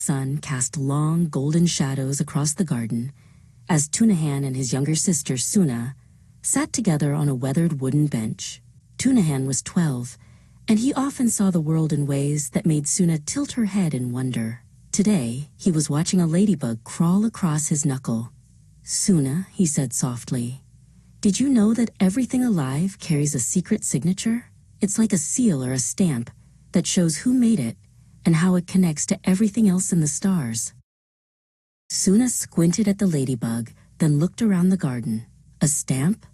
Sun cast long golden shadows across the garden as Tunahan and his younger sister Suna sat together on a weathered wooden bench. Tunahan was 12, and he often saw the world in ways that made Suna tilt her head in wonder. Today, he was watching a ladybug crawl across his knuckle. "Suna," he said softly, "did you know that everything alive carries a secret signature? It's like a seal or a stamp that shows who made it and how it connects to everything else in the stars." Suna squinted at the ladybug, then looked around the garden. "A stamp?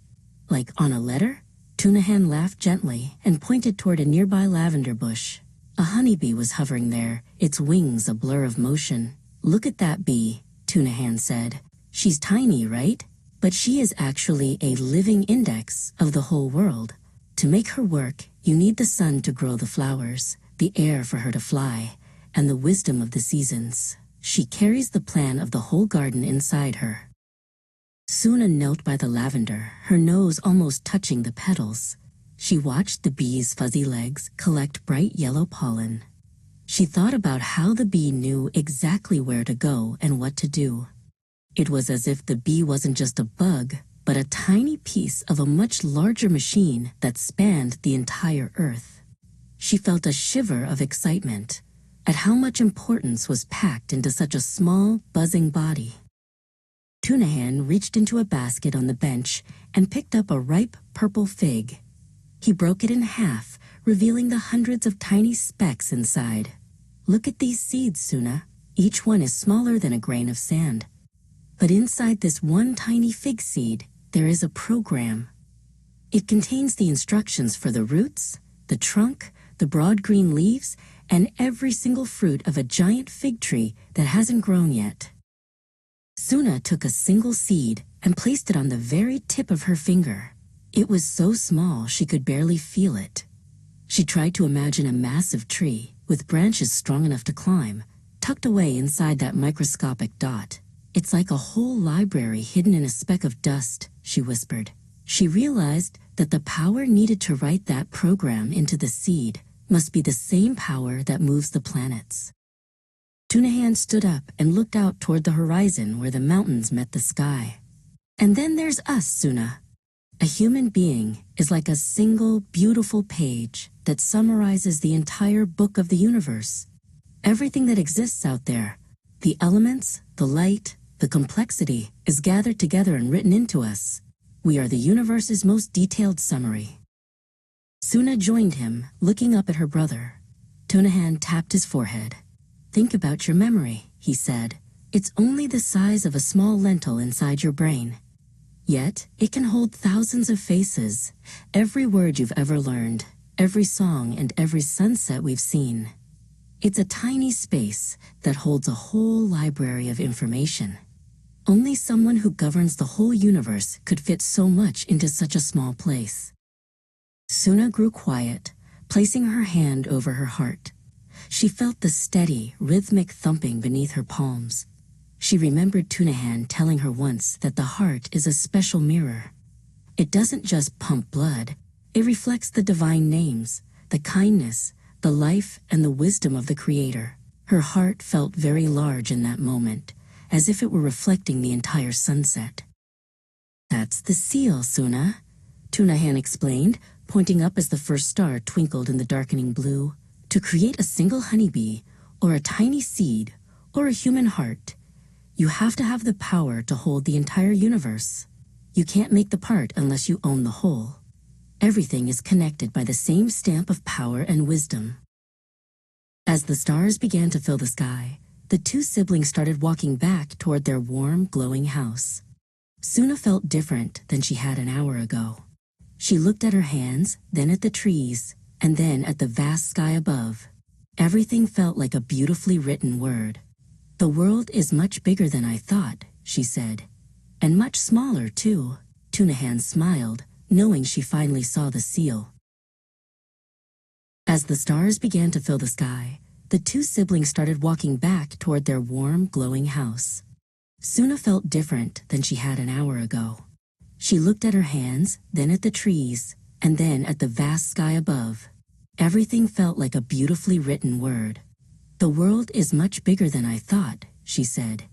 Like on a letter?" Tunahan laughed gently and pointed toward a nearby lavender bush. A honeybee was hovering there, its wings a blur of motion. "Look at that bee," Tunahan said. "She's tiny, right? But she is actually a living index of the whole world. To make her work, you need the sun to grow the flowers, the air for her to fly, and the wisdom of the seasons. She carries the plan of the whole garden inside her." Suna knelt by the lavender, her nose almost touching the petals. She watched the bee's fuzzy legs collect bright yellow pollen. She thought about how the bee knew exactly where to go and what to do. It was as if the bee wasn't just a bug, but a tiny piece of a much larger machine that spanned the entire earth. She felt a shiver of excitement at how much importance was packed into such a small, buzzing body. Tunahan reached into a basket on the bench and picked up a ripe purple fig. He broke it in half, revealing the hundreds of tiny specks inside. "Look at these seeds, Suna. Each one is smaller than a grain of sand. But inside this one tiny fig seed, there is a program. It contains the instructions for the roots, the trunk, the broad green leaves, and every single fruit of a giant fig tree that hasn't grown yet." Suna took a single seed and placed it on the very tip of her finger. It was so small she could barely feel it. She tried to imagine a massive tree with branches strong enough to climb, tucked away inside that microscopic dot. "It's like a whole library hidden in a speck of dust," she whispered. She realized that the power needed to write that program into the seed must be the same power that moves the planets. Tunahan stood up and looked out toward the horizon where the mountains met the sky. "And then there's us, Suna. A human being is like a single, beautiful page that summarizes the entire book of the universe. Everything that exists out there, the elements, the light, the complexity, is gathered together and written into us. We are the universe's most detailed summary." Suna joined him, looking up at her brother. Tunahan tapped his forehead. "Think about your memory," he said. "It's only the size of a small lentil inside your brain. Yet, it can hold thousands of faces, every word you've ever learned, every song and every sunset we've seen. It's a tiny space that holds a whole library of information. Only someone who governs the whole universe could fit so much into such a small place." Suna grew quiet, placing her hand over her heart. She felt the steady, rhythmic thumping beneath her palms. She remembered Tunahan telling her once that the heart is a special mirror. It doesn't just pump blood, it reflects the divine names, the kindness, the life, and the wisdom of the Creator. Her heart felt very large in that moment, as if it were reflecting the entire sunset. "That's the seal, Suna," Tunahan explained, pointing up as the first star twinkled in the darkening blue. "To create a single honeybee, or a tiny seed, or a human heart, you have to have the power to hold the entire universe. You can't make the part unless you own the whole. Everything is connected by the same stamp of power and wisdom." As the stars began to fill the sky, the two siblings started walking back toward their warm, glowing house. Suna felt different than she had an hour ago. She looked at her hands, then at the trees, and then at the vast sky above. Everything felt like a beautifully written word. "The world is much bigger than I thought," she said. "And much smaller, too." Tunahan smiled, knowing she finally saw the seal. As the stars began to fill the sky, the two siblings started walking back toward their warm, glowing house. Suna felt different than she had an hour ago. She looked at her hands, then at the trees, and then at the vast sky above. Everything felt like a beautifully written word. "The world is much bigger than I thought," she said.